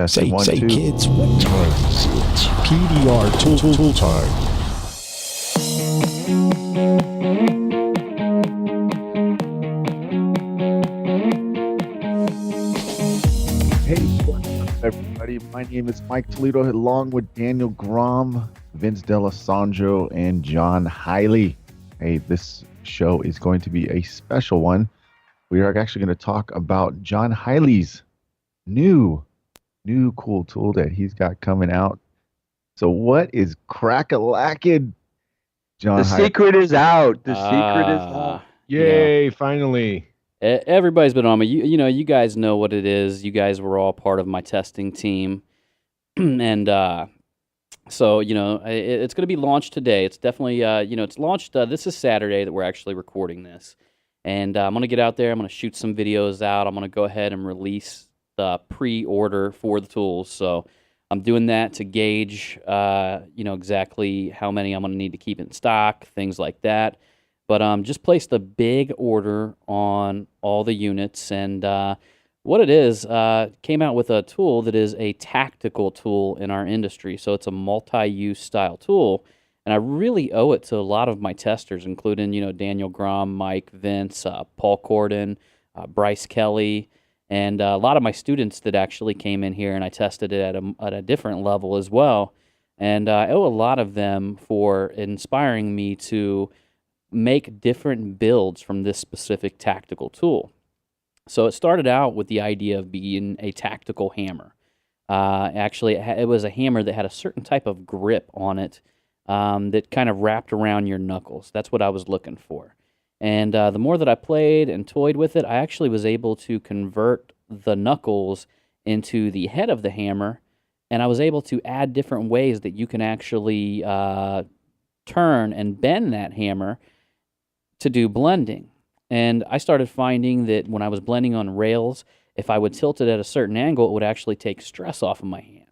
Testing one, Say, two. kids, what time is it? PDR tool time. Hey, what's up, everybody? My name is Mike Toledo, along with Daniel Grom, Vince D'Alessandro, and John Highley. Hey, this show is going to be a special one. We are actually going to talk about John Highley's new cool tool that he's got coming out. So what is crack-a-lackin', John The Highley? secret is out. The secret is out. Yay, finally. Everybody's been on me. You guys know what it is. You guys were all part of my testing team. And so, it's going to be launched today. It's definitely, it's launched. This is Saturday that we're actually recording this. And I'm going to get out there. I'm going to shoot some videos out. I'm going to go ahead and release the pre-order for the tools. So I'm doing that to gauge, exactly how many I'm going to need to keep in stock, things like that. But just placed a big order on all the units, and what it is, came out with a tool that is a tactical tool in our industry. So it's a multi-use style tool, and I really owe it to a lot of my testers, including Daniel Grom, Mike, Vince, Paul Corden, Bryce Kelly, and a lot of my students that actually came in here, and I tested it at a different level as well. And I owe a lot of them for inspiring me to make different builds from this specific tactical tool. So it started out with the idea of being a tactical hammer. Actually, it was a hammer that had a certain type of grip on it that kind of wrapped around your knuckles. That's what I was looking for. And the more that I played and toyed with it, I actually was able to convert the knuckles into the head of the hammer, and I was able to add different ways that you can actually turn and bend that hammer to do blending. And I started finding that when I was blending on rails, if I would tilt it at a certain angle, it would actually take stress off of my hand.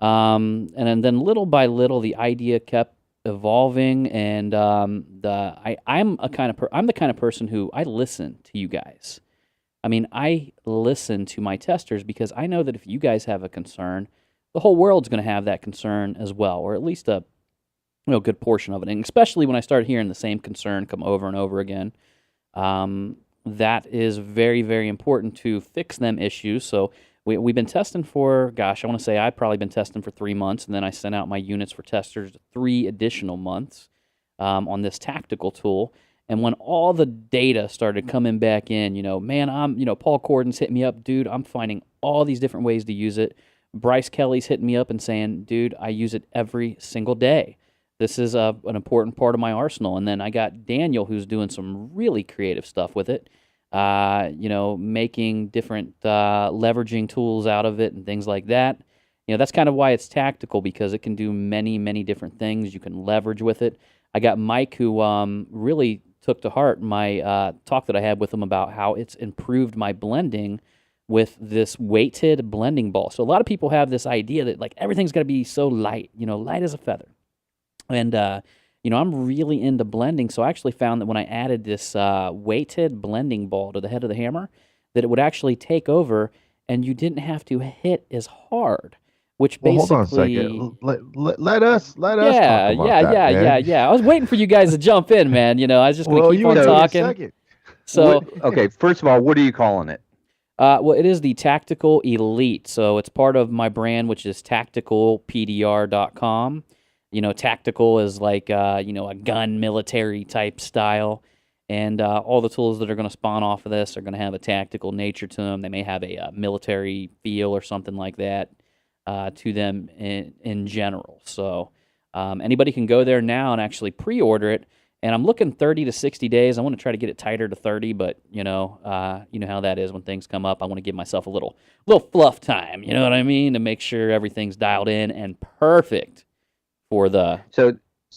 And then little by little, the idea kept evolving, and I'm the kind of person who I listen to you guys. I mean, I listen to my testers because I know that if you guys have a concern, the whole world's going to have that concern as well, or at least a good portion of it. And especially when I start hearing the same concern come over and over again, that is very, very important to fix them issues. So we've been testing for, I want to say I've probably been testing for 3 months, and then I sent out my units for testers 3 additional months on this tactical tool. And when all the data started coming back in, Paul Corden's hitting me up, dude, I'm finding all these different ways to use it. Bryce Kelly's hitting me up and saying, dude, I use it every single day. This is an important part of my arsenal. And then I got Daniel, who's doing some really creative stuff with it, making different leveraging tools out of it and things like that. That's kind of why it's tactical, because it can do many, many different things. You can leverage with it. I got Mike, who really took to heart my talk that I had with him about how it's improved my blending with this weighted blending ball. So a lot of people have this idea that like everything's got to be so light, light as a feather. And, I'm really into blending, so I actually found that when I added this weighted blending ball to the head of the hammer, that it would actually take over, and you didn't have to hit as hard, which basically... Hold on a second. Let us talk about that, man. I was waiting for you guys to jump in, man. I was just going to keep on talking. So, okay, first of all, what are you calling it? Well, it is the Tactical Elite, so it's part of my brand, which is tacticalpdr.com. Tactical is like, a gun military type style. And all the tools that are going to spawn off of this are going to have a tactical nature to them. They may have a military feel or something like that to them in general. So anybody can go there now and actually pre-order it. And I'm looking 30 to 60 days. I want to try to get it tighter to 30, but you know how that is when things come up. I want to give myself a little fluff time, you know what I mean, to make sure everything's dialed in and perfect. So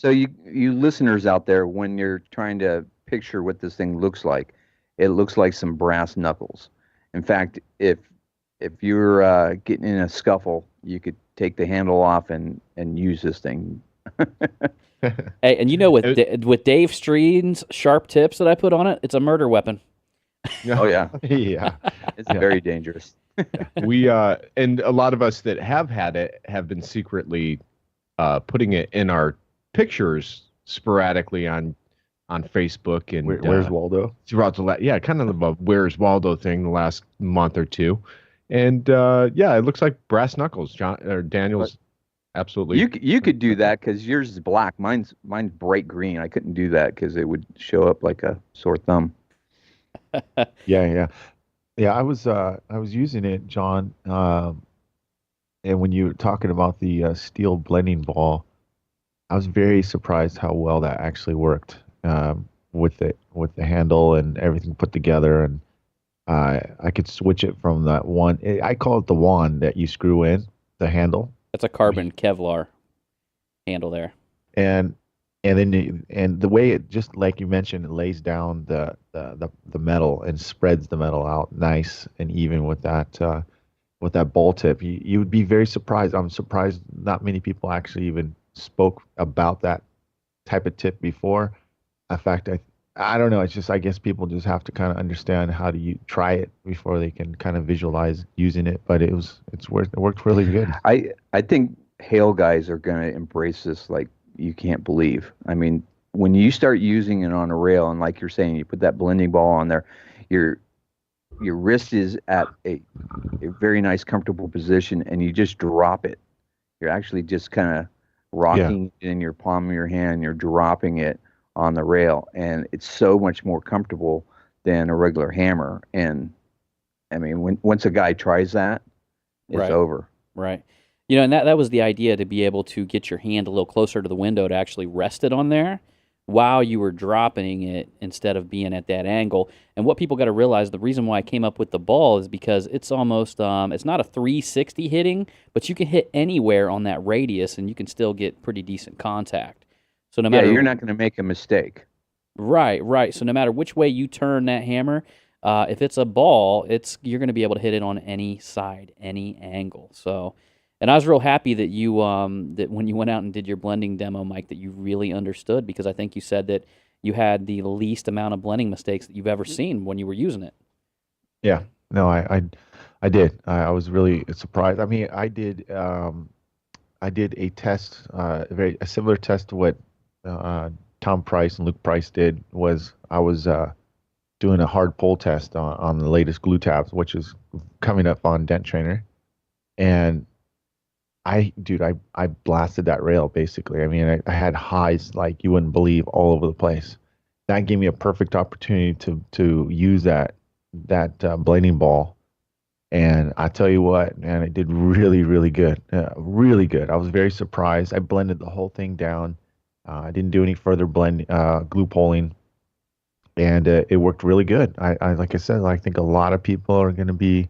you listeners out there, when you're trying to picture what this thing looks like, it looks like some brass knuckles. In fact, if you're getting in a scuffle, you could take the handle off and use this thing. Hey, and with Dave Streen's sharp tips that I put on it, it's a murder weapon. Oh yeah, Yeah. it's very dangerous. We and a lot of us that have had it have been secretly putting it in our pictures sporadically on Facebook and Where's Waldo? throughout the kind of the Where's Waldo thing the last month or two. And yeah, it looks like brass knuckles. John or Daniel's absolutely. You could do that because yours is black. Mine's bright green. I couldn't do that because it would show up like a sore thumb. Yeah. I was using it, John. And when you were talking about the steel blending ball, I was very surprised how well that actually worked with the handle and everything put together. And I could switch it from that one. I call it the wand that you screw in the handle. That's a carbon Kevlar handle there. And then and the way it, just like you mentioned, it lays down the metal and spreads the metal out nice and even with that ball tip. You would be very surprised. I'm surprised not many people actually even spoke about that type of tip before. In fact, I don't know. It's just, I guess people just have to kind of understand how to try it before they can kind of visualize using it. But it worked really good. I think Hale guys are going to embrace this like you can't believe. I mean, when you start using it on a rail, and like you're saying, you put that blending ball on there, your wrist is at a very nice, comfortable position, and you just drop it. You're actually just kind of rocking it in your palm of your hand. You're dropping it on the rail, and it's so much more comfortable than a regular hammer. And I mean, once a guy tries that, it's over. Right. You know, and that was the idea, to be able to get your hand a little closer to the window to actually rest it on there while you were dropping it instead of being at that angle. And what people got to realize, the reason why I came up with the ball is because it's almost, it's not a 360 hitting, but you can hit anywhere on that radius and you can still get pretty decent contact. So no matter, you're not going to make a mistake. Right. So no matter which way you turn that hammer, if it's a ball, you're going to be able to hit it on any side, any angle. So, and I was real happy that you that when you went out and did your blending demo, Mike, that you really understood, because I think you said that you had the least amount of blending mistakes that you've ever seen when you were using it. Yeah, no, I did. I was really surprised. I mean, I did a test, a similar test to what Tom Price and Luke Price did. I was doing a hard pull test on the latest glue tabs, which is coming up on Dent Trainer, and I blasted that rail basically. I mean, I had highs like you wouldn't believe all over the place. That gave me a perfect opportunity to use that blending ball, and I tell you what, man, it did really, really good, really good. I was very surprised. I blended the whole thing down. I didn't do any further glue pulling, and it worked really good. I like I said, I think a lot of people are going to be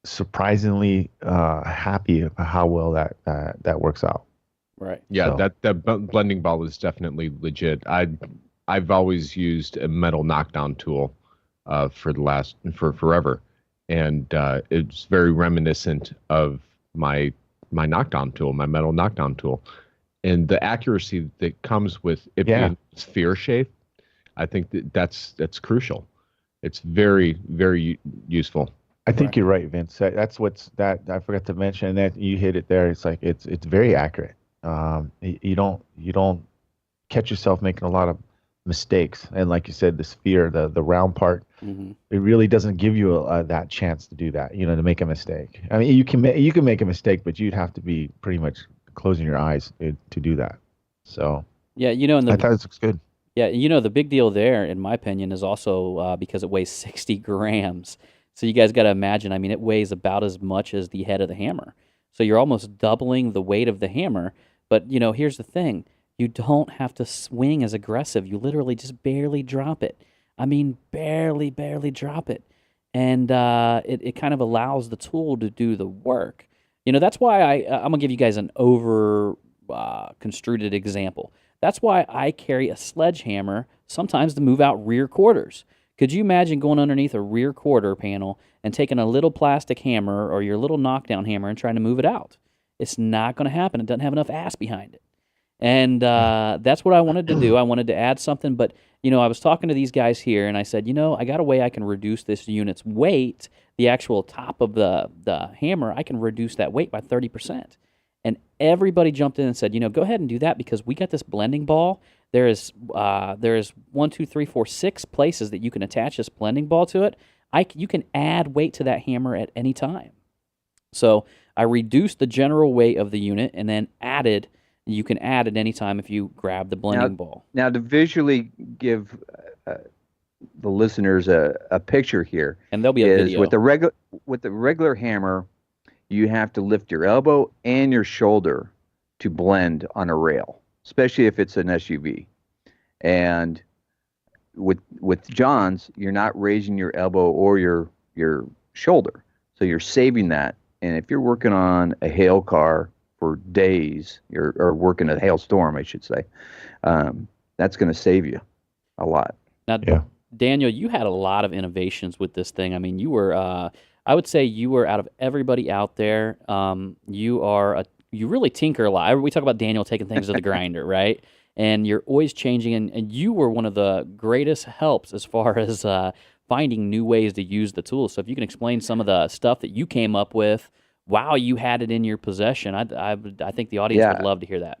surprisingly happy how well that works out. Right. Yeah, so that blending ball is definitely legit. I've always used a metal knockdown tool for forever, and it's very reminiscent of my knockdown tool, my metal knockdown tool, and the accuracy that comes with it being sphere shape. I think that's crucial. It's very, very useful. I think you're right, Vince. That's that I forgot to mention, that you hit it there. It's like it's very accurate. You don't catch yourself making a lot of mistakes. And like you said, the sphere, the round part, it really doesn't give you that chance to do that. To make a mistake. I mean, you can make a mistake, but you'd have to be pretty much closing your eyes to do that. So yeah, and I thought this looks good. Yeah, the big deal there, in my opinion, is also because it weighs 60 grams. So you guys got to imagine, I mean, it weighs about as much as the head of the hammer. So you're almost doubling the weight of the hammer. But, here's the thing. You don't have to swing as aggressive. You literally just barely drop it. I mean, barely drop it. And it kind of allows the tool to do the work. That's why I'm going to give you guys an construed example. That's why I carry a sledgehammer sometimes to move out rear quarters. Could you imagine going underneath a rear quarter panel and taking a little plastic hammer or your little knockdown hammer and trying to move it out? It's not going to happen. It doesn't have enough ass behind it. And that's what I wanted to do. I wanted to add something, but, I was talking to these guys here, and I said, I got a way I can reduce this unit's weight the actual top of the hammer, I can reduce that weight by 30%. And everybody jumped in and said, go ahead and do that because we got this blending ball. There is 1, 2, 3, 4, 6 places that you can attach this blending ball to it. You can add weight to that hammer at any time. So I reduced the general weight of the unit and then added. You can add at any time if you grab the blending ball. Now to visually give the listeners a picture here, and there'll be a video with the regular hammer. You have to lift your elbow and your shoulder to blend on a rail, especially if it's an SUV. And with John's, you're not raising your elbow or your shoulder, so you're saving that. And if you're working on a hail car for days, or working a hailstorm, I should say, that's going to save you a lot. Now, Daniel, you had a lot of innovations with this thing. I mean, you were. I would say you were out of everybody out there. You really tinker a lot. We talk about Daniel taking things to the grinder, right? And you're always changing, and you were one of the greatest helps as far as finding new ways to use the tools. So if you can explain some of the stuff that you came up with while you had it in your possession, I think the audience would love to hear that.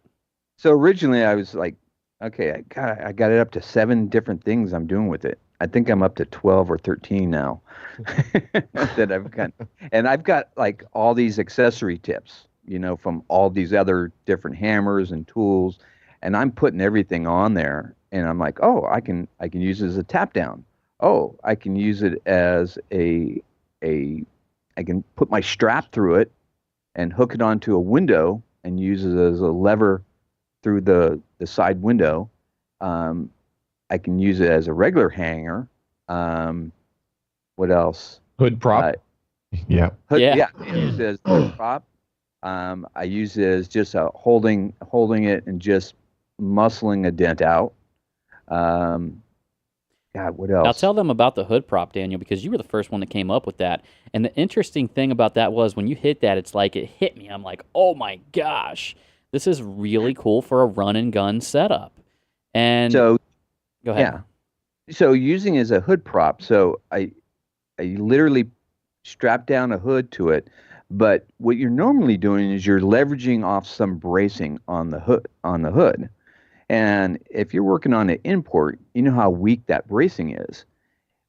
So originally I was like, okay, I got it up to 7 different things I'm doing with it. I think I'm up to 12 or 13 now that I've got. And I've got like all these accessory tips, from all these other different hammers and tools. And I'm putting everything on there. And I'm like, oh, I can use it as a tap down. Oh, I can use it as I can put my strap through it and hook it onto a window and use it as a lever through the side window. I can use it as a regular hanger. What else? Hood prop. Yeah. I use it as a hood prop. I use it as just holding it and just muscling a dent out. God, what else? Now tell them about the hood prop, Daniel, because you were the first one that came up with that. And the interesting thing about that was when you hit that, it's like it hit me. I'm like, oh my gosh, this is really cool for a run and gun setup. And so, go ahead. Yeah. So using it as a hood prop, so I literally strap down a hood to it. But what you're normally doing is you're leveraging off some bracing on the hood. And if you're working on an import, you know how weak that bracing is.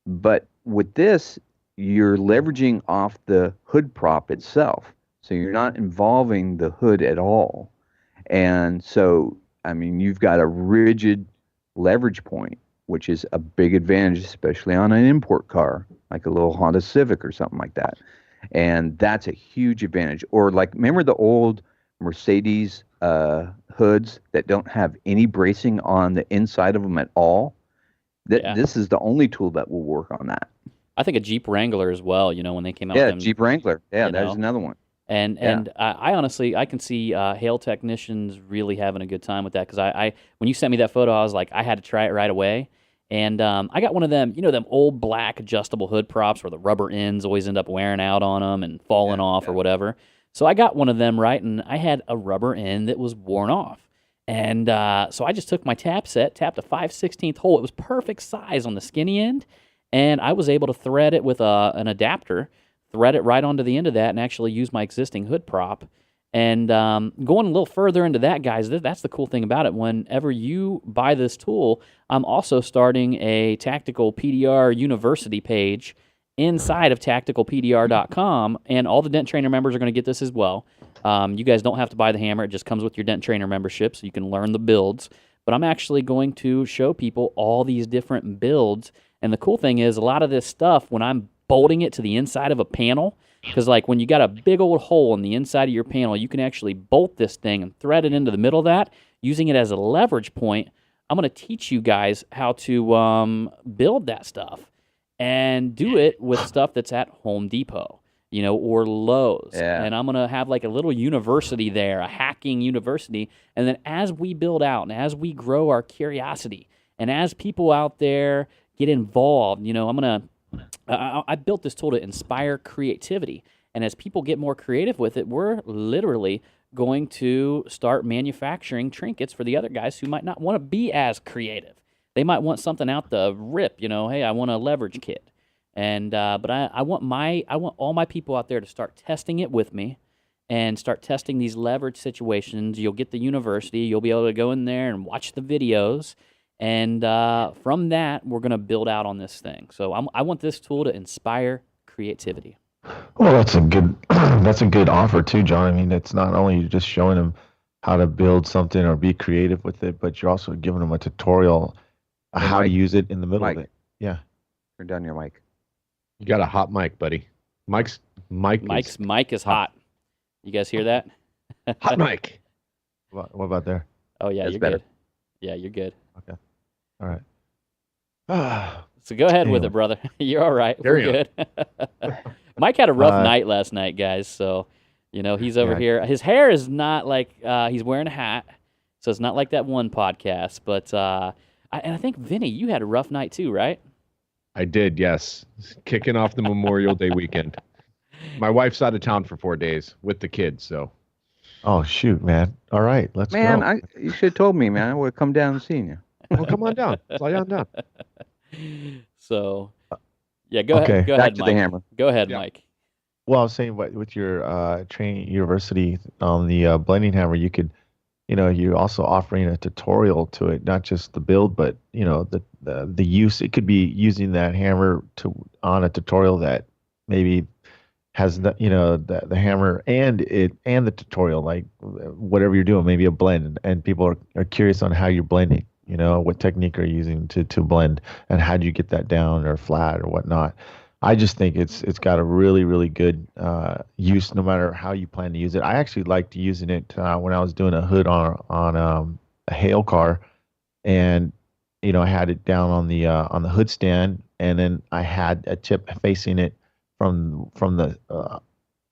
But with this, you're leveraging off the hood prop itself. So you're not involving the hood at all. And so, I mean, you've got a rigid leverage point, which is a big advantage, especially on an import car, like a little Honda Civic or something like that. And that's a huge advantage. Or like, remember the old Mercedes hoods that don't have any bracing on the inside of them at all? This is the only tool that will work on that. I think a Jeep Wrangler as well, when they came out with them. Jeep Wrangler. Yeah, there's another one. And I honestly, I can see hail technicians really having a good time with that because I when you sent me that photo, I was like, I had to try it right away. And I got one of them, them old black adjustable hood props where the rubber ends always end up wearing out on them and falling off or whatever. So I got one of them, right, and I had a rubber end that was worn off. And so I just took my tap set, tapped a 5/16 hole. It was perfect size on the skinny end, and I was able to thread it with an adapter, thread it right onto the end of that, and actually use my existing hood prop. And going a little further into that, guys, that's the cool thing about it. Whenever you buy this tool, I'm also starting a Tactical PDR University page inside of tacticalpdr.com, and all the Dent Trainer members are going to get this as well. You guys don't have to buy the hammer. It just comes with your Dent Trainer membership, so you can learn the builds. But I'm actually going to show people all these different builds. And the cool thing is, a lot of this stuff, when I'm bolting it to the inside of a panel, because like when you got a big old hole in the inside of your panel, you can actually bolt this thing and thread it into the middle of that, using it as a leverage point. I'm going to teach you guys how to build that stuff and do it with stuff that's at Home Depot, or Lowe's. Yeah. And I'm going to have like a little university there, a hacking university. And then as we build out and as we grow our curiosity and as people out there get involved, I built this tool to inspire creativity. And as people get more creative with it, we're literally going to start manufacturing trinkets for the other guys who might not want to be as creative. They might want something out the rip, hey, I want a leverage kit. And but I want all my people out there to start testing it with me, and start testing these leverage situations. You'll get the university. You'll be able to go in there and watch the videos, and from that, we're going to build out on this thing. So I want this tool to inspire creativity. Well, that's a good that's a good offer too, John. I mean, it's not only just showing them how to build something or be creative with it, but you're also giving them a tutorial how to use it in the middle of it. Yeah. Turn down your mic. You got a hot mic, buddy. Mike's mic is hot. You guys hear that? hot mic. What about there? Oh yeah, That's you're better. good. Yeah, you're good. Okay. All right. So go ahead with Anyway. it, brother. You're all right. Carry We're good. Mike had a rough night last night, guys. So, he's over Yeah. here. His hair is not like he's wearing a hat, so it's not like that one podcast. But I think Vinny, you had a rough night too, right? I did, yes. Kicking off the Memorial Day weekend. My wife's out of town for 4 days with the kids, so. Oh shoot, man. All right, let's go. Man, you should have told me, man. I would have come down and seen you. Well, come on down. Fly on down. So, yeah, go Okay. ahead. Go Back ahead, to Mike. the hammer. Go ahead, Yeah. Mike. Well, I was saying with your training university on the blending hammer, you could, you're also offering a tutorial to it, not just the build, but the use. It could be using that hammer on a tutorial that maybe has the hammer and the tutorial, like whatever you're doing, maybe a blend, and people are curious on how you're blending. What technique are you using to blend, and how do you get that down or flat or whatnot. I just think it's got a really, really good use no matter how you plan to use it. I actually liked using it when I was doing a hood on a hail car, and I had it down on the hood stand, and then I had a tip facing it from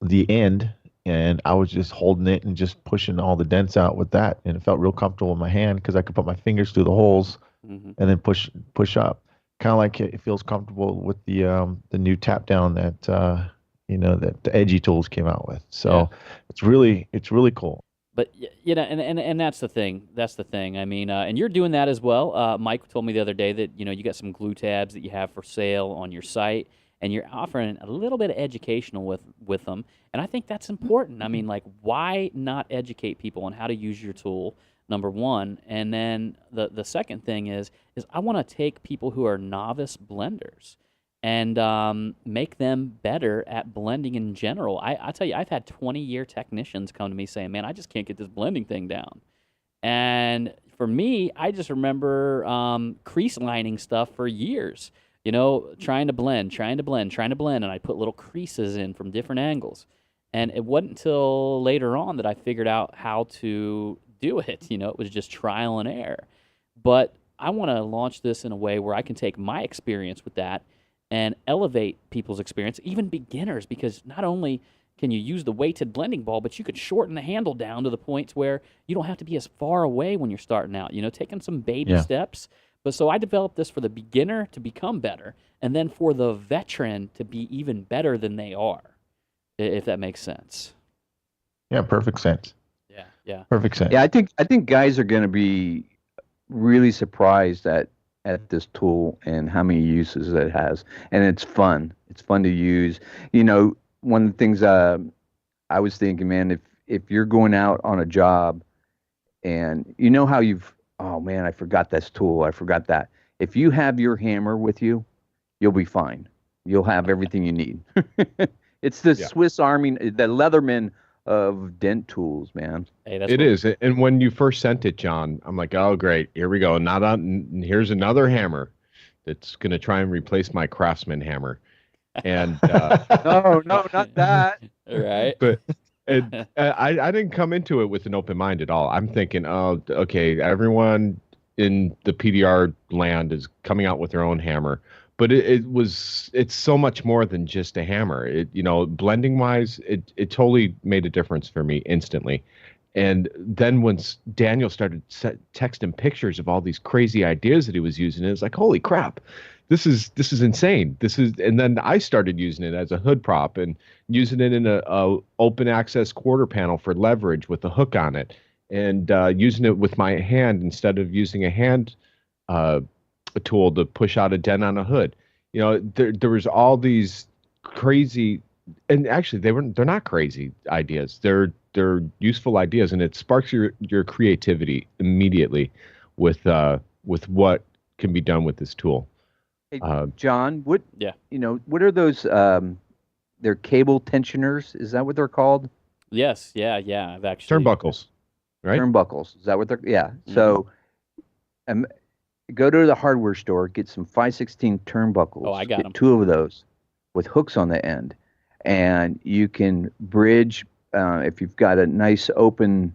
the end, and I was just holding it and just pushing all the dents out with that, and it felt real comfortable in my hand because I could put my fingers through the holes Mhm. and then push up. Kind of like it feels comfortable with the new tap down that that the Edgy Tools came out with. So it's really cool. But and that's the thing. That's the thing. I mean, and you're doing that as well. Mike told me the other day that you got some glue tabs that you have for sale on your site, and you're offering a little bit of educational with them. And I think that's important. I mean, like, why not educate people on how to use your tool? Number one, and then the second thing is I want to take people who are novice blenders and make them better at blending in general. I tell you, I've had 20-year technicians come to me saying, man, I just can't get this blending thing down. And for me, I just remember crease lining stuff for years, trying to blend, and I put little creases in from different angles. And it wasn't until later on that I figured out how to do it. It was just trial and error. But I want to launch this in a way where I can take my experience with that and elevate people's experience, even beginners, because not only can you use the weighted blending ball, but you could shorten the handle down to the points where you don't have to be as far away when you're starting out, taking some baby steps. But so I developed this for the beginner to become better, and then for the veteran to be even better than they are, if that makes sense. Yeah, perfect sense. Yeah. Perfect sense. Yeah, I think guys are going to be really surprised at this tool and how many uses it has, and it's fun. It's fun to use. One of the things I was thinking, man, if you're going out on a job, and how oh man, I forgot this tool. I forgot that. If you have your hammer with you, you'll be fine. You'll have everything you need. It's the Swiss Army, the Leatherman of dent tools, man. Hey, that's It is. And when you first sent it, John, I'm like, oh, great. Here we go. Here's another hammer that's going to try and replace my Craftsman hammer. And No, not that. Right. but I didn't come into it with an open mind at all. I'm thinking, oh, okay, everyone in the PDR land is coming out with their own hammer. But it's so much more than just a hammer. Blending wise, it totally made a difference for me instantly. And then when Daniel started texting pictures of all these crazy ideas that he was using, it was like, holy crap, this is insane. And then I started using it as a hood prop and using it in a open access quarter panel for leverage with a hook on it, and using it with my hand instead of using a hand a tool to push out a dent on a hood. there was all these crazy, and actually they're not crazy ideas. They're useful ideas, and it sparks your creativity immediately with what can be done with this tool. Hey, Uh, John, Yeah. what are those? They're cable tensioners. Is that what they're called? Yes. Yeah. Yeah. I've actually. Turnbuckles, right? Turnbuckles. Is that what they're? Yeah. Mhm. So, um, go to the hardware store, get some 5/16 turnbuckles. Oh, I got Get 'em. 2 of those with hooks on the end, and you can bridge if you've got a nice open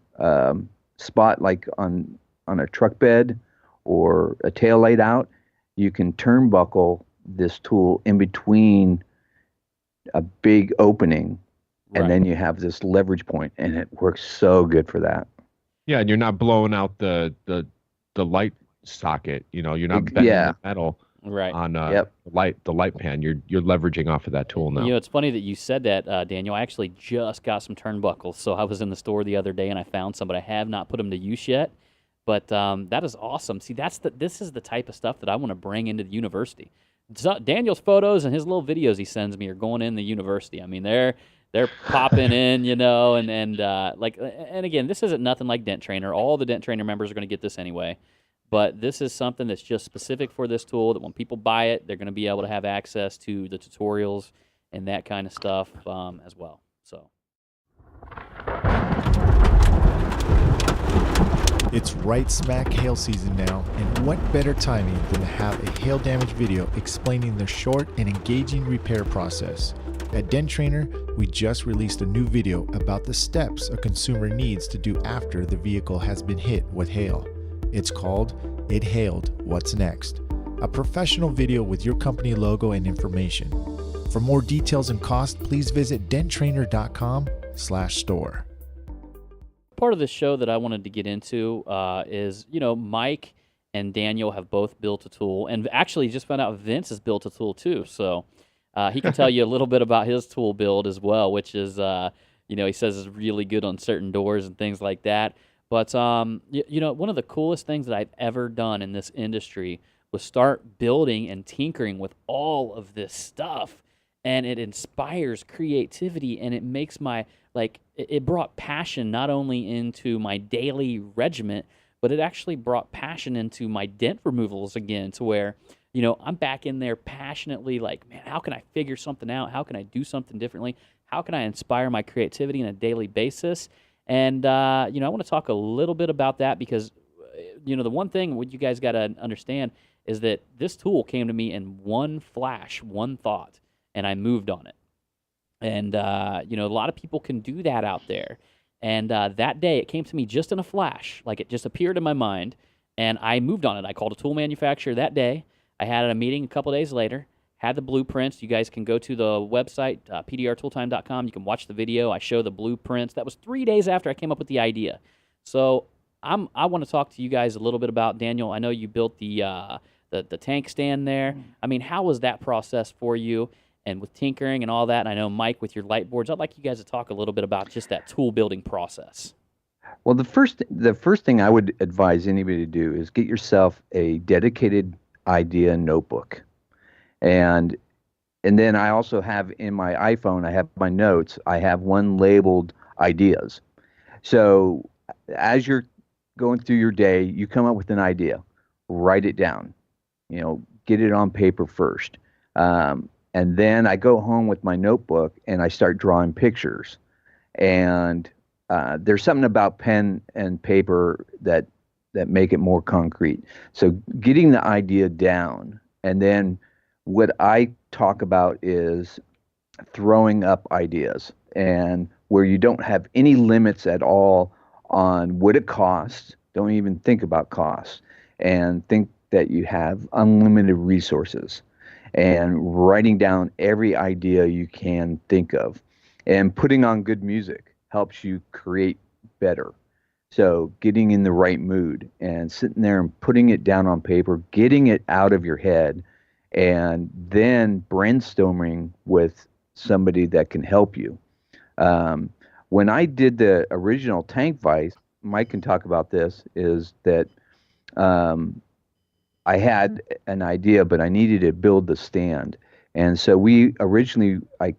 spot like on a truck bed or a tail laid out. You can turnbuckle this tool in between a big opening, and Right. then you have this leverage point, and it works so good for that. Yeah, and you're not blowing out the light socket. You're not bending Yeah. the metal Right. on Yep. the light pan. You're leveraging off of that tool now. It's funny that you said that, Daniel. I actually just got some turnbuckles. So I was in the store the other day and I found some, but I have not put them to use yet. But that is awesome. See, this is the type of stuff that I want to bring into the university. So Daniel's photos and his little videos he sends me are going in the university. I mean, they're popping in, and again, this isn't nothing like Dent Trainer. All the Dent Trainer members are going to get this anyway. But this is something that's just specific for this tool, that when people buy it, they're going to be able to have access to the tutorials and that kind of stuff as well. So It's right smack hail season now, and what better timing than to have a hail damage video explaining the short and engaging repair process. At Dent Trainer, we just released a new video about the steps a consumer needs to do after the vehicle has been hit with hail. It's called It Hailed, What's Next? A professional video with your company logo and information. For more details and cost, please visit denttrainer.com/store. part of the show that I wanted to get into is, Mike and Daniel have both built a tool, and actually just found out Vince has built a tool too. So he can tell you a little bit about his tool build as well, which is, he says is really good on certain doors and things like that. But, one of the coolest things that I've ever done in this industry was start building and tinkering with all of this stuff. And it inspires creativity, and it makes it brought passion not only into my daily regiment, but it actually brought passion into my dent removals again, to where, I'm back in there passionately like, man, how can I figure something out? How can I do something differently? How can I inspire my creativity on a daily basis? And, I want to talk a little bit about that because, the one thing what you guys got to understand is that this tool came to me in one flash, one thought, and I moved on it. And, a lot of people can do that out there. And that day, it came to me just in a flash. Like, it just appeared in my mind, and I moved on it. I called a tool manufacturer that day. I had a meeting a couple days later, had the blueprints. You guys can go to the website, pdrtooltime.com. You can watch the video. I show the blueprints. That was 3 days after I came up with the idea. So I want to talk to you guys a little bit about, Daniel, I know you built the tank stand there. I mean, how was that process for you? And with tinkering and all that, and I know, Mike, with your light boards, I'd like you guys to talk a little bit about just that tool building process. Well, the first thing I would advise anybody to do is get yourself a dedicated idea notebook, and then I also have in my iPhone, I have my notes. I have one labeled ideas. So as you're going through your day, you come up with an idea, write it down. Get it on paper first. And then I go home with my notebook and I start drawing pictures. And there's something about pen and paper that make it more concrete. So getting the idea down, and then what I talk about is throwing up ideas, and where you don't have any limits at all on what it costs. Don't even think about costs, and think that you have unlimited resources. And writing down every idea you can think of, and putting on good music helps you create better. So getting in the right mood and sitting there and putting it down on paper, getting it out of your head, and then brainstorming with somebody that can help you. When I did the original tank vise, Mike can talk about this, is that I had an idea, but I needed to build the stand. And so I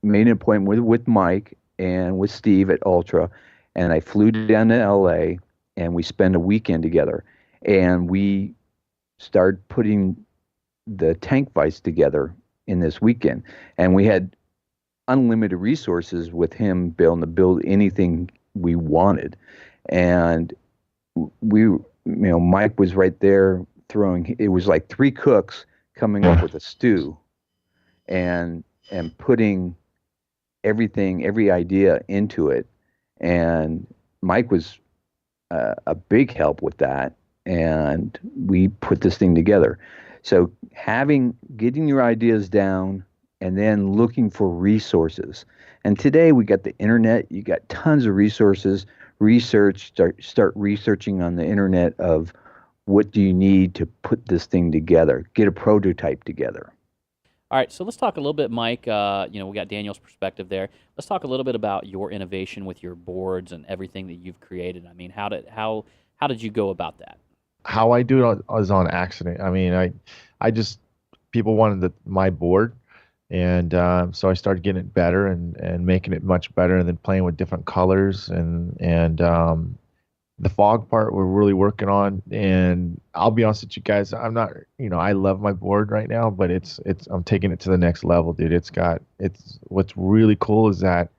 made an appointment with Mike and with Steve at Ultra, and I flew down to LA, and we spent a weekend together. And we started putting the tank vise together in this weekend. And we had unlimited resources with him being able to build anything we wanted. And Mike was right there throwing, it was like three cooks coming up with a stew and putting every idea into it. And Mike was a big help with that. And we put this thing together. So getting your ideas down and then looking for resources. And today we got the internet, you got tons of resources, start researching on the internet of what do you need to put this thing together, get a prototype together. All right, so let's talk a little bit, Mike. We got Daniel's perspective there. Let's talk a little bit about your innovation with your boards and everything that you've created. I mean, how did you go about that? How I do it is on accident. I mean, I just, people wanted my board, and so I started getting it better and making it much better, and then playing with different colors and the fog part we're really working on. And I'll be honest with you guys, I'm not, I love my board right now, but it's I'm taking it to the next level, dude. It's what's really cool is that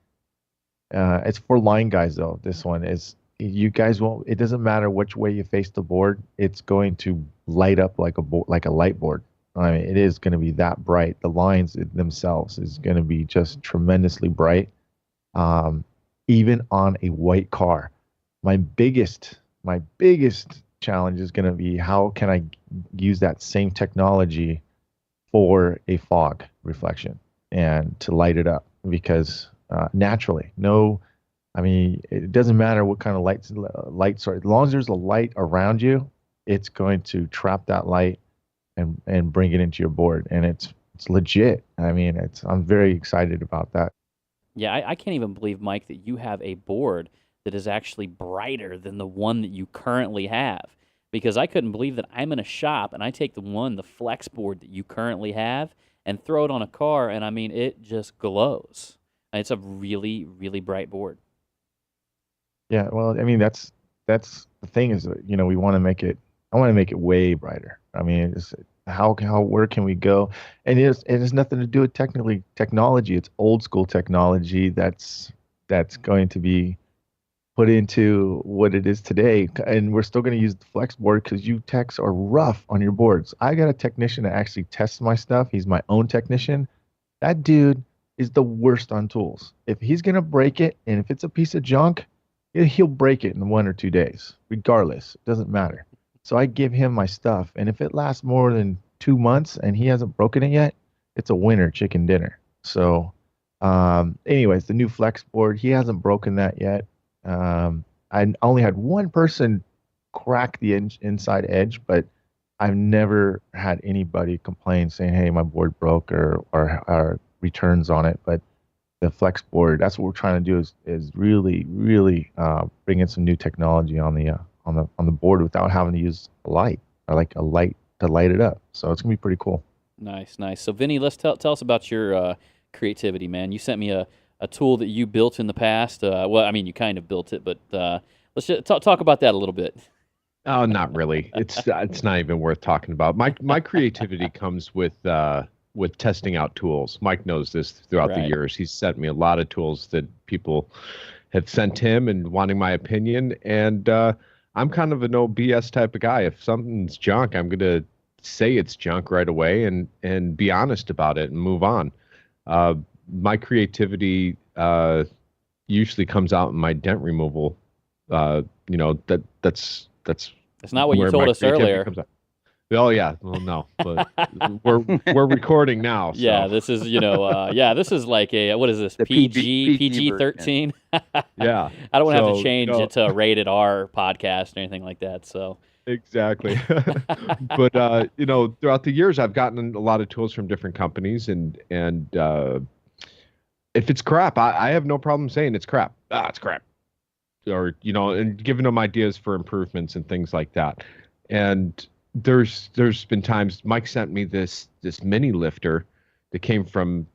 it's for line guys though. This one is, you guys won't, it doesn't matter which way you face the board, it's going to light up like a light board. I mean, it is going to be that bright. The lines themselves is going to be just tremendously bright, even on a white car. My biggest challenge is going to be, how can I use that same technology for a fog reflection and to light it up? Because naturally, it doesn't matter what kind of lights are. As long as there's a light around you, it's going to trap that light and bring it into your board. And it's legit. I mean, I'm very excited about that. Yeah, I can't even believe, Mike, that you have a board that is actually brighter than the one that you currently have. Because I couldn't believe that I'm in a shop and I take the flex board that you currently have and throw it on a car, and I mean, it just glows. It's a really, really bright board. Yeah, well, I mean, that's the thing is, we want to make it. I want to make it way brighter. I mean, where can we go? And it has nothing to do with technology. It's old school technology that's going to be put into what it is today. And we're still going to use the flex board because you techs are rough on your boards. I got a technician that actually tests my stuff. He's my own technician. That dude is the worst on tools. If he's going to break it, and if it's a piece of junk, he'll break it in 1 or 2 days, regardless. It doesn't matter. So I give him my stuff, and if it lasts more than 2 months and he hasn't broken it yet, it's a winner chicken dinner. So anyways, the new flex board, he hasn't broken that yet. I only had one person crack the inside edge, but I've never had anybody complain saying, hey, my board broke or returns on it. But the flex board, that's what we're trying to do is really, really bring in some new technology on the board without having to use a light to light it up. So it's gonna be pretty cool. Nice. So Vinny, let's tell us about your creativity, man. You sent me a tool that you built in the past. Well, I mean, you kind of built it, but let's just talk about that a little bit. Oh, not really. It's not even worth talking about. My creativity comes with testing out tools. Mike knows this throughout the years. He's sent me a lot of tools that people have sent him and wanting my opinion. And I'm kind of a no BS type of guy. If something's junk, I'm going to say it's junk right away and be honest about it and move on. My creativity usually comes out in my dent removal. That's not what you told us earlier. Oh yeah, well no, but we're recording now. So. Yeah, this is this is like what is this, PG 13? Yeah, I don't want to have to change it to a rated R podcast or anything like that. So exactly, but throughout the years I've gotten a lot of tools from different companies, and if it's crap, I have no problem saying it's crap. It's crap, or and giving them ideas for improvements and things like that, and there's been times Mike sent me this mini lifter that came from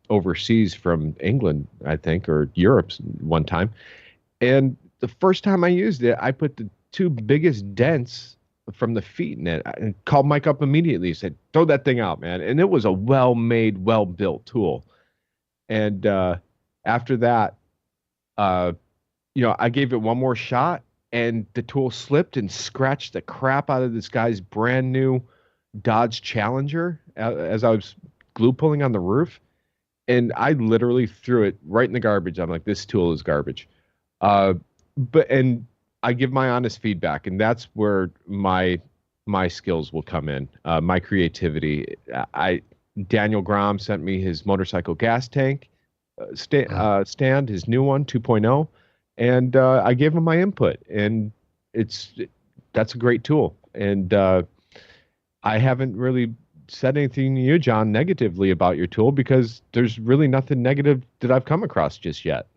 overseas from England, I think, or Europe one time. And the first time I used it, I put the two biggest dents from the feet in it. I called Mike up immediately. He said, "Throw that thing out, man." And it was a well-made, well-built tool. And after that, I gave it one more shot, and the tool slipped and scratched the crap out of this guy's brand new Dodge Challenger as I was glue pulling on the roof. And I literally threw it right in the garbage. I'm like, this tool is garbage. And I give my honest feedback, and that's where my skills will come in. My creativity. Daniel Grom sent me his motorcycle gas tank stand, his new one, 2.0, and I gave him my input, and that's a great tool. And I haven't really said anything to you, John, negatively about your tool, because there's really nothing negative that I've come across just yet.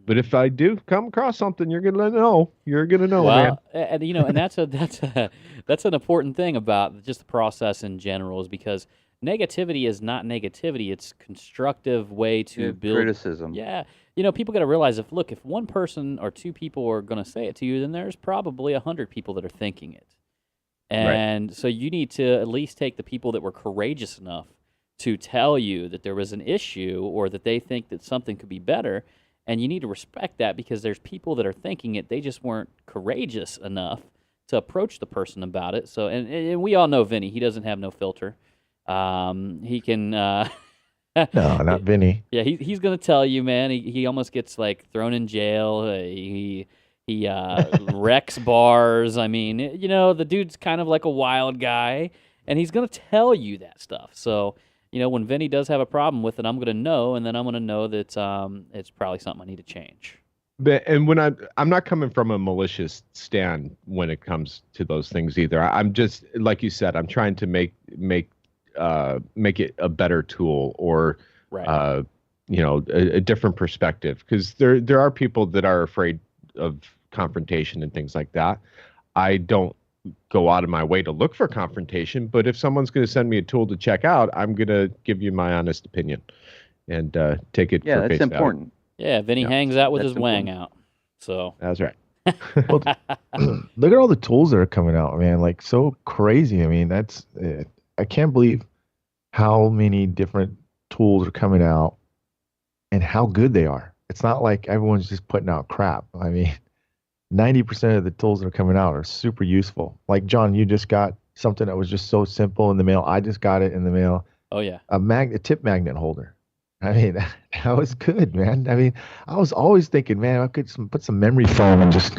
But if I do come across something, you're gonna know. You're gonna know, man. And and that's an important thing about just the process in general, is because negativity is not negativity. It's constructive way to build criticism. Yeah, people got to realize if one person or two people are going to say it to you, then there's probably 100 people that are thinking it. And so you need to at least take the people that were courageous enough to tell you that there was an issue or that they think that something could be better. And you need to respect that, because there's people that are thinking it. They just weren't courageous enough to approach the person about it. So, and we all know Vinny. He doesn't have no filter. He can... No, not Vinny. Yeah, he's going to tell you, man. He almost gets, thrown in jail. He wrecks bars. I mean, the dude's kind of like a wild guy, and he's going to tell you that stuff. So... when Vinny does have a problem with it, I'm going to know, and then I'm going to know that it's probably something I need to change. And when I'm not coming from a malicious stand when it comes to those things either. I'm just, like you said, I'm trying to make it a better tool, or a different perspective, because there are people that are afraid of confrontation and things like that. I don't go out of my way to look for confrontation, but if someone's going to send me a tool to check out, I'm going to give you my honest opinion and take it for face value. Yeah, that's important. Yeah, Vinny hangs out with his wang out. So that's right. Well, look at all the tools that are coming out, man. So crazy. I mean, that's I can't believe how many different tools are coming out and how good they are. It's not like everyone's just putting out crap. I mean, 90% of the tools that are coming out are super useful. Like, John, you just got something that was just so simple in the mail. I just got it in the mail. Oh, yeah. A tip magnet holder. I mean, that was good, man. I mean, I was always thinking, man, I could put some memory foam and just,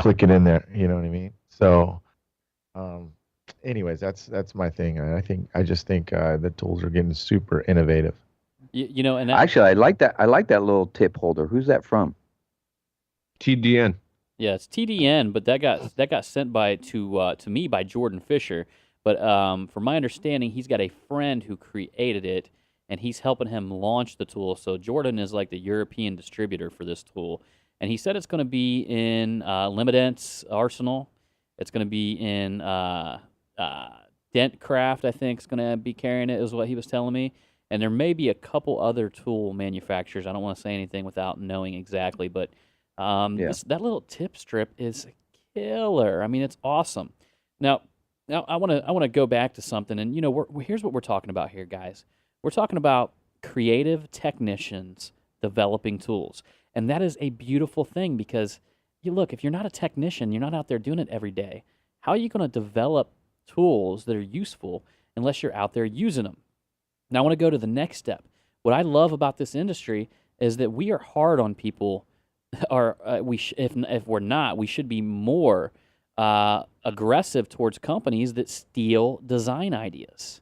click it in there. You know what I mean? So, anyways, that's my thing. I just think the tools are getting super innovative. And actually, I like that. I like that little tip holder. Who's that from? TDN. Yeah, it's TDN, but that got sent to me by Jordan Fisher. But from my understanding, he's got a friend who created it, and he's helping him launch the tool. So Jordan is like the European distributor for this tool, and he said it's going to be in Limitent's arsenal. It's going to be in Dentcraft, I think, is going to be carrying it, is what he was telling me. And there may be a couple other tool manufacturers. I don't want to say anything without knowing exactly, but that little tip strip is killer. I mean, it's awesome. Now I want to go back to something, and here's what we're talking about here, guys. We're talking about creative technicians developing tools, and that is a beautiful thing, because if you're not a technician, you're not out there doing it every day. How are you going to develop tools that are useful unless you're out there using them? Now I want to go to the next step. What I love about this industry is that we are hard on people. If we're not, we should be more aggressive towards companies that steal design ideas.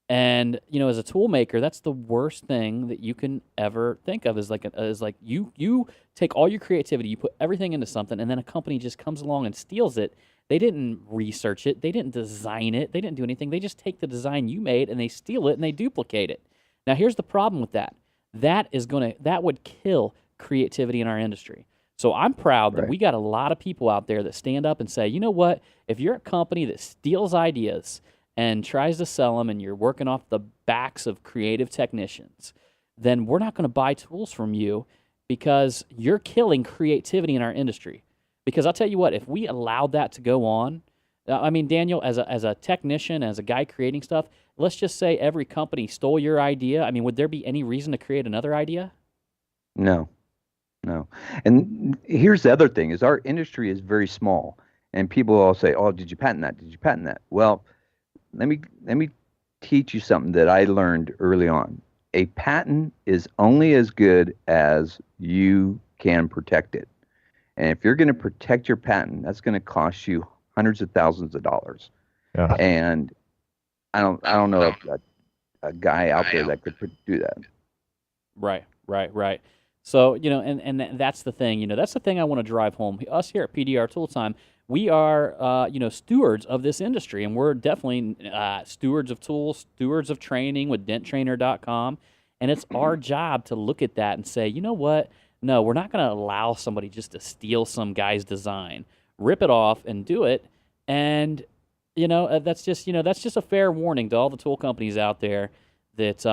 And as a tool maker, that's the worst thing that you can ever think of. Is like you take all your creativity, you put everything into something, and then a company just comes along and steals it. They didn't research it, they didn't design it, they didn't do anything. They just take the design you made and they steal it and they duplicate it. Now here's the problem with that. That would kill creativity in our industry. So I'm proud that Right. we got a lot of people out there that stand up and say, you know what? If you're a company that steals ideas and tries to sell them and you're working off the backs of creative technicians, then we're not going to buy tools from you because you're killing creativity in our industry. Because I'll tell you what, if we allowed that to go on, I mean, Daniel, as a technician, as a guy creating stuff, let's just say every company stole your idea. I mean, would there be any reason to create another idea? No, no. And here's the other thing: is our industry is very small, and people all say, "Oh, did you patent that? Did you patent that?" Well, let me teach you something that I learned early on. A patent is only as good as you can protect it. And if you're going to protect your patent, that's going to cost you hundreds of thousands of dollars. Yeah. And I don't know a guy out there that could do that. Right. So, and that's the thing, that's the thing I want to drive home. Us here at PDR Tool Time, we are, stewards of this industry, and we're definitely stewards of tools, stewards of training with denttrainer.com. And it's our job to look at that and say, you know what? No, we're not going to allow somebody just to steal some guy's design, rip it off and do it. And, that's just a fair warning to all the tool companies out there that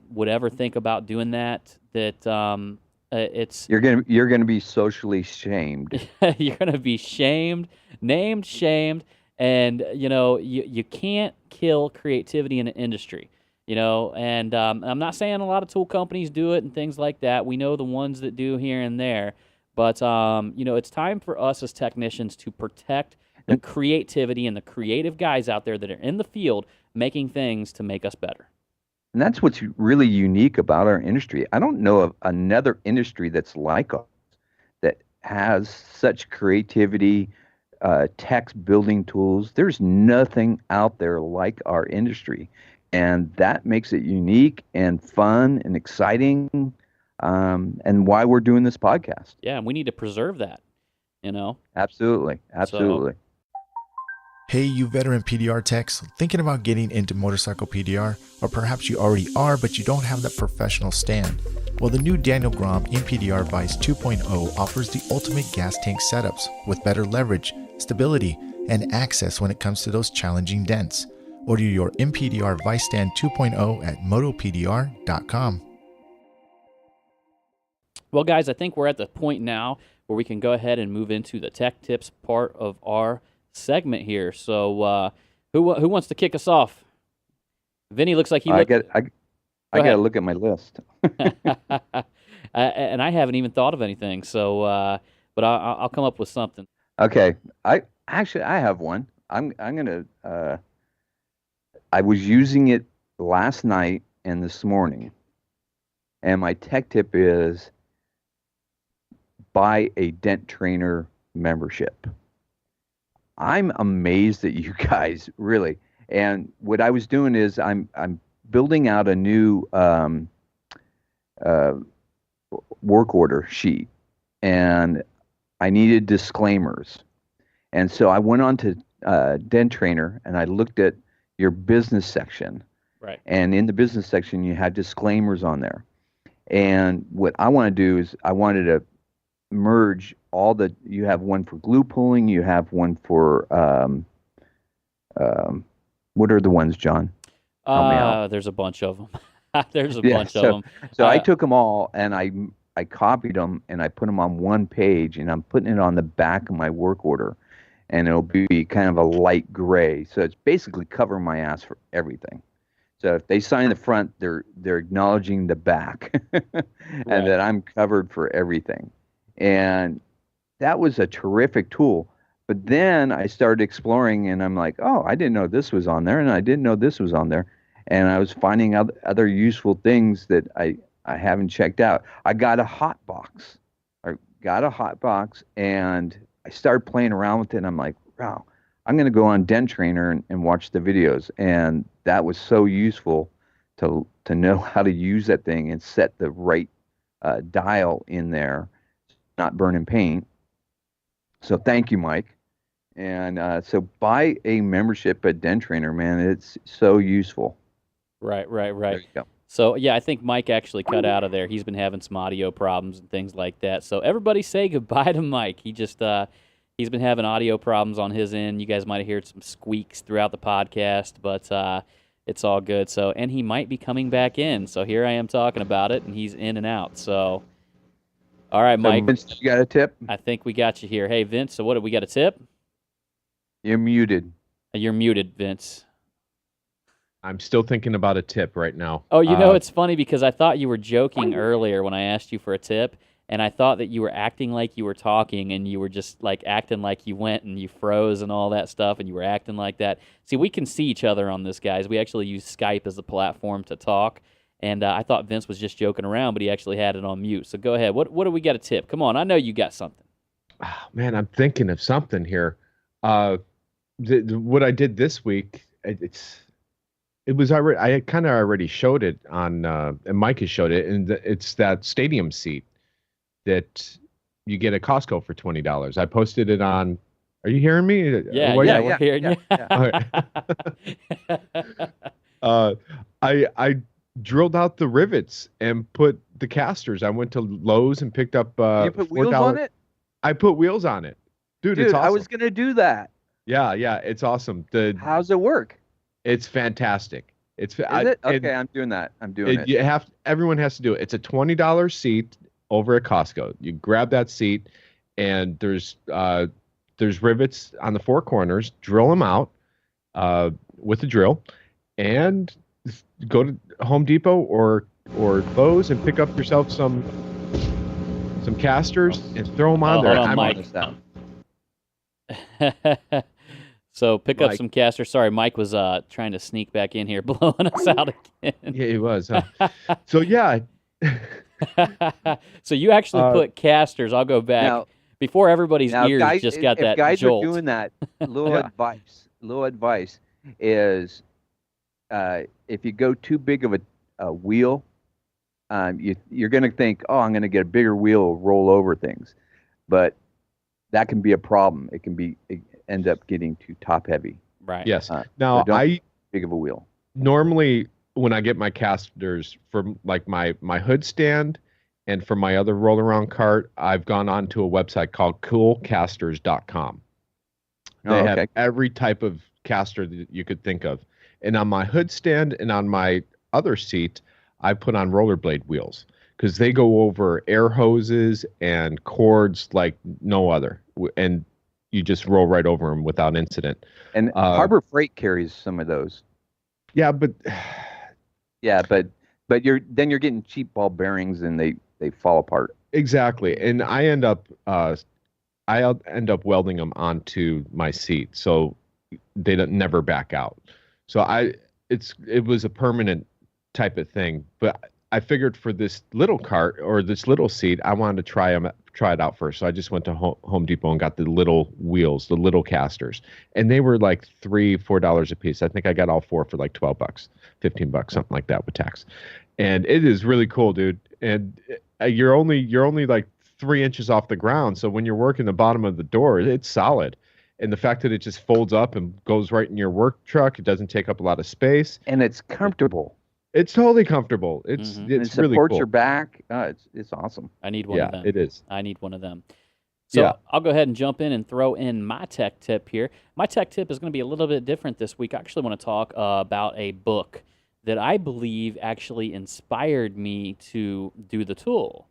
would ever think about doing that. It's You're gonna be socially shamed. you're gonna be shamed, named, shamed, and you can't kill creativity in an industry. And I'm not saying a lot of tool companies do it and things like that. We know the ones that do here and there, but it's time for us as technicians to protect the creativity and the creative guys out there that are in the field making things to make us better. And that's what's really unique about our industry. I don't know of another industry that's like us, that has such creativity, text building tools. There's nothing out there like our industry. And that makes it unique and fun and exciting, and why we're doing this podcast. Yeah, and we need to preserve that, Absolutely. Hey, you veteran PDR techs, thinking about getting into motorcycle PDR? Or perhaps you already are, but you don't have that professional stand? Well, the new Daniel Grom MPDR Vice 2.0 offers the ultimate gas tank setups with better leverage, stability, and access when it comes to those challenging dents. Order your MPDR Vice Stand 2.0 at motopdr.com. Well, guys, I think we're at the point now where we can go ahead and move into the tech tips part of our segment here. So, who wants to kick us off? Vinny looks like he. I got to look at my list. And I haven't even thought of anything. So, but I'll come up with something. Okay, I have one. I'm gonna. I was using it last night and this morning, and my tech tip is buy a Dent Trainer membership. I'm amazed at you guys, really. And what I was doing is I'm building out a new work order sheet, and I needed disclaimers. And so I went on to Dent Trainer and I looked at your business section. Right. And in the business section, you had disclaimers on there. And what I want to do is I wanted to merge all the. You have one for glue pulling. You have one for what are the ones, John? Help me out. There's a bunch of them. There's a bunch of them. So I took them all and I copied them and I put them on one page, and I'm putting it on the back of my work order, and it'll be kind of a light gray. So it's basically covering my ass for everything. So if they sign the front, they're acknowledging the back, and that I'm covered for everything. And that was a terrific tool. But then I started exploring, and I'm like, oh, I didn't know this was on there, and I didn't know this was on there. And I was finding out other useful things that I haven't checked out. I got a hot box. And I started playing around with it, and I'm like, wow, I'm going to go on Dent Trainer and watch the videos. And that was so useful to know how to use that thing and set the right dial in there, not burning paint. So thank you, Mike. And so buy a membership at Dent Trainer, man. It's so useful. Right. There you go. So, yeah, I think Mike actually cut out of there. He's been having some audio problems and things like that. So, everybody say goodbye to Mike. He just, he's been having audio problems on his end. You guys might have heard some squeaks throughout the podcast, but it's all good. So, and he might be coming back in. So, here I am talking about it, and he's in and out. So, all right, Mike. Vince, you got a tip? I think we got you here. Hey, Vince, so what, we got a tip? You're muted. You're muted, Vince. I'm still thinking about a tip right now. Oh, it's funny because I thought you were joking earlier when I asked you for a tip, and I thought that you were acting like you were talking, and you were just like acting like you went and you froze and all that stuff, and you were acting like that. See, we can see each other on this, guys. We actually use Skype as a platform to talk, and I thought Vince was just joking around, but he actually had it on mute. So go ahead. What do we got a tip? Come on, I know you got something. Oh, man, I'm thinking of something here. What I did this week, it was already, I kind of already showed it on, and Mike has showed it, and it's that stadium seat that you get at Costco for $20. I posted it on. Are you hearing me? Yeah, we're hearing you. I drilled out the rivets and put the casters. I went to Lowe's and picked up. You put wheels on it? I put wheels on it, dude. It's awesome. I was gonna do that. Yeah, it's awesome. How's it work? It's fantastic. Is it? Okay, I'm doing that. I'm doing it. Everyone has to do it. It's a $20 seat over at Costco. You grab that seat, and there's rivets on the four corners. Drill them out with a drill, and go to Home Depot or Lowe's and pick up yourself some casters and throw them on there. Hold on, Mike. So pick up some casters. Sorry, Mike was trying to sneak back in here, blowing us out again. Yeah, he was. So yeah. So you actually put casters. I'll go back now, before everybody's ears guys, just got that guys jolt. Are doing that. Little advice is if you go too big of a wheel, you're going to think, oh, I'm going to get a bigger wheel, roll over things, but that can be a problem. It can end up getting too top heavy. Right. Yes. Now big of a wheel. Normally, when I get my casters from like my hood stand and for my other roll around cart, I've gone on to a website called coolcasters.com. They have every type of caster that you could think of. And on my hood stand and on my other seat, I put on rollerblade wheels because they go over air hoses and cords like no other. And you just roll right over them without incident. And Harbor Freight carries some of those. Yeah, but you're getting cheap ball bearings and they fall apart. Exactly. And I end up welding them onto my seat so they never back out. So it was a permanent type of thing, but I figured for this little cart or this little seat, I wanted to try it out first. So I just went to Home Depot and got the little wheels, the little casters, and they were like $3-4 a piece. I think I got all four for like $12, $15, something like that with tax. And it is really cool, dude. And you're only like 3 inches off the ground. So when you're working the bottom of the door, it's solid. And the fact that it just folds up and goes right in your work truck, it doesn't take up a lot of space. And it's comfortable. It's totally comfortable. It's really cool. It supports your back. It's awesome. I need one of them. Yeah, it is. I need one of them. So I'll go ahead and jump in and throw in my tech tip here. My tech tip is going to be a little bit different this week. I actually want to talk about a book that I believe actually inspired me to do the tool.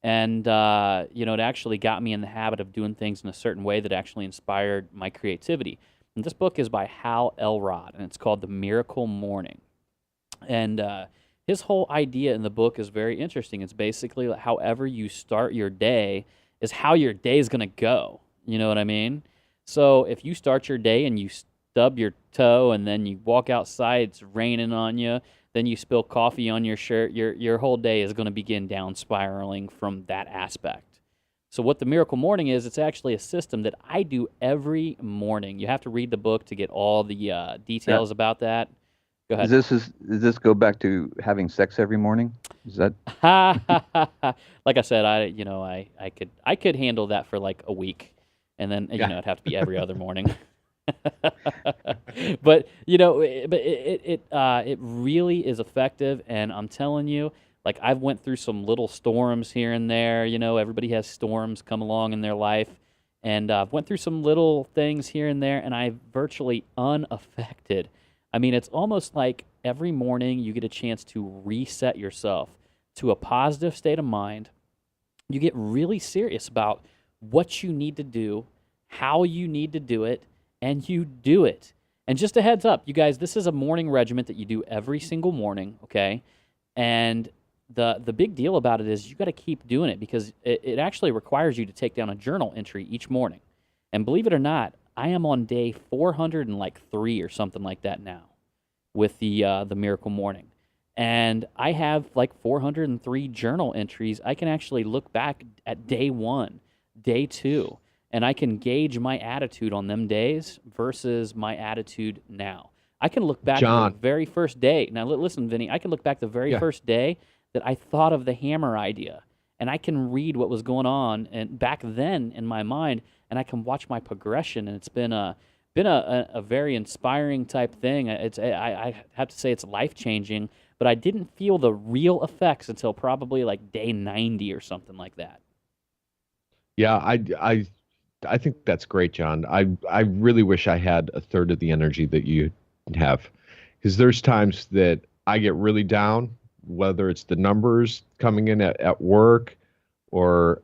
And, it actually got me in the habit of doing things in a certain way that actually inspired my creativity. And this book is by Hal Elrod, and it's called The Miracle Morning. And his whole idea in the book is very interesting. It's basically however you start your day is how your day is going to go. You know what I mean? So if you start your day and you stub your toe and then you walk outside, it's raining on you, then you spill coffee on your shirt, your whole day is going to begin down spiraling from that aspect. So what the Miracle Morning is, it's actually a system that I do every morning. You have to read the book to get all the details about that. Go ahead. Does this go back to having sex every morning? Is that like I said, I could handle that for like a week, and then it'd have to be every other morning. But it really is effective, and I'm telling you, like I've went through some little storms here and there. Everybody has storms come along in their life, and I've went through some little things here and there, and I'm virtually unaffected. I mean, it's almost like every morning you get a chance to reset yourself to a positive state of mind. You get really serious about what you need to do, how you need to do it, and you do it. And just a heads up, you guys, this is a morning regimen that you do every single morning, okay? And the big deal about it is you got to keep doing it because it actually requires you to take down a journal entry each morning. And believe it or not, I am on day 403 or something like that now with the Miracle Morning. And I have like 403 journal entries. I can actually look back at day 1, day 2, and I can gauge my attitude on them days versus my attitude now. I can look back to the very first day. Now, listen, Vinny, I can look back the very first day that I thought of the hammer idea, and I can read what was going on and back then in my mind, and I can watch my progression, and it's been a very inspiring type thing. I have to say it's life-changing, but I didn't feel the real effects until probably like day 90 or something like that. Yeah, I think that's great, John. I really wish I had a third of the energy that you have, because there's times that I get really down, whether it's the numbers coming in at work or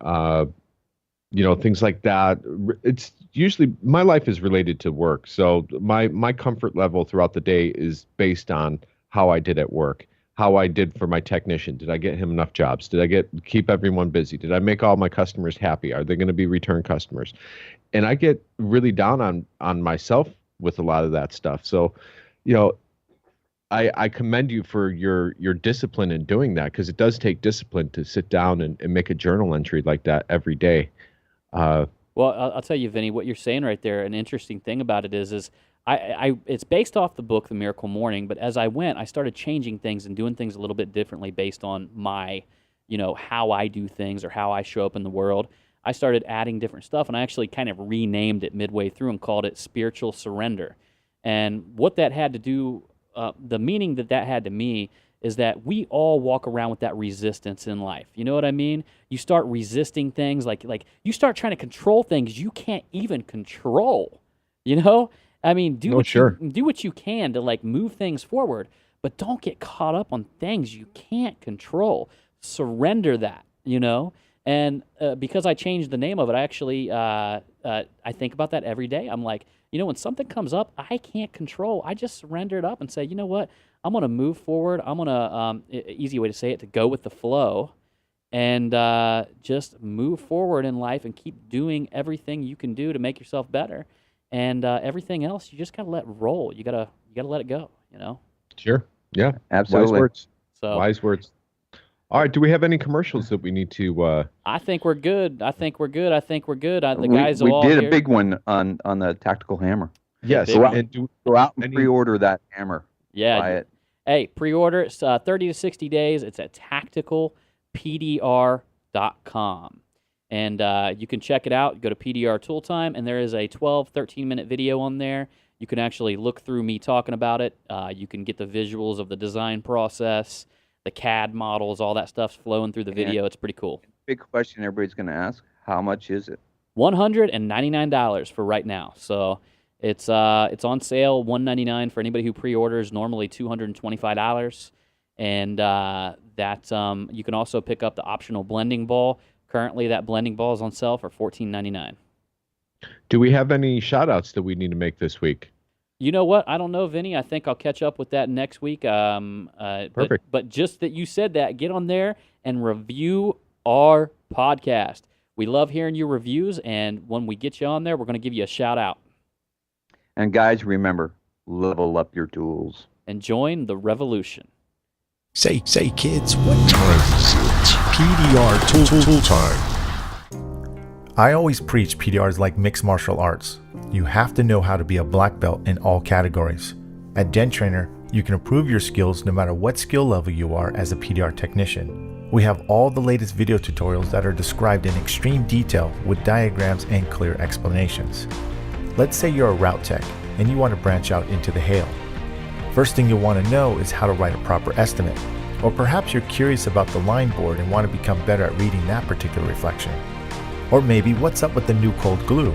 things like that. It's usually my life is related to work, so my comfort level throughout the day is based on how I did at work, how I did for my technician. Did I get him enough jobs? Did I keep everyone busy? Did I make all my customers happy? Are they going to be return customers? And I get really down on myself with a lot of that stuff. So, I commend you for your discipline in doing that, because it does take discipline to sit down and make a journal entry like that every day. Well, I'll tell you, Vinny, what you're saying right there, an interesting thing about it is it's based off the book, The Miracle Morning, but as I went, I started changing things and doing things a little bit differently based on my, how I do things or how I show up in the world. I started adding different stuff, and I actually kind of renamed it midway through and called it Spiritual Surrender. And what that had to do, the meaning that had to me is that we all walk around with that resistance in life. You know what I mean? You start resisting things, like you start trying to control things you can't even control, I mean, do what you can to like move things forward, but don't get caught up on things you can't control. Surrender that, And because I changed the name of it, I actually I think about that every day. I'm like, when something comes up I can't control, I just surrender it up and say, you know what? I'm going to move forward. I'm going to, easy way to say it, to go with the flow and just move forward in life and keep doing everything you can do to make yourself better. And everything else, you just got to let roll. You got to let it go, Sure. Yeah. Absolutely. Wise words. So, Wise words. All right. Do we have any commercials that we need to? I think we're good. The guys we will all did hear. a big one on the tactical hammer. Yes. Go out, And go out and pre-order that hammer. Yeah. Buy it. Hey, pre-order. It's 30 to 60 days. It's at tacticalpdr.com. And you can check it out. Go to PDR Tooltime, and there is a 12, 13-minute video on there. You can actually look through me talking about it. You can get the visuals of the design process, the CAD models, all that stuff's flowing through the video. It's pretty cool. Big question everybody's going to ask, how much is it? $199 for right now. So it's on sale, $199 for anybody who pre-orders, normally $225. And you can also pick up the optional blending ball. Currently, that blending ball is on sale for $14.99. do we have any shout-outs that we need to make this week? You know what? I don't know, Vinny. I think I'll catch up with that next week. Perfect. But just that you said that, get on there and review our podcast. We love hearing your reviews, and when we get you on there, we're going to give you a shout-out. And guys, remember, level up your tools. And join the revolution. Say, kids, what time is it? PDR tool time. I always preach PDR is like mixed martial arts. You have to know how to be a black belt in all categories. At Den Trainer, you can improve your skills no matter what skill level you are as a PDR technician. We have all the latest video tutorials that are described in extreme detail with diagrams and clear explanations. Let's say you're a route tech and you want to branch out into the hail. First thing you'll want to know is how to write a proper estimate. Or perhaps you're curious about the line board and want to become better at reading that particular reflection. Or maybe what's up with the new cold glue?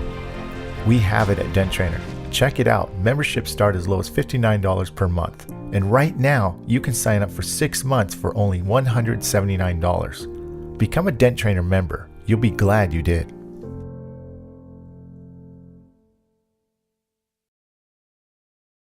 We have it at Dent Trainer. Check it out. Memberships start as low as $59 per month. And right now, you can sign up for 6 months for only $179. Become a Dent Trainer member. You'll be glad you did.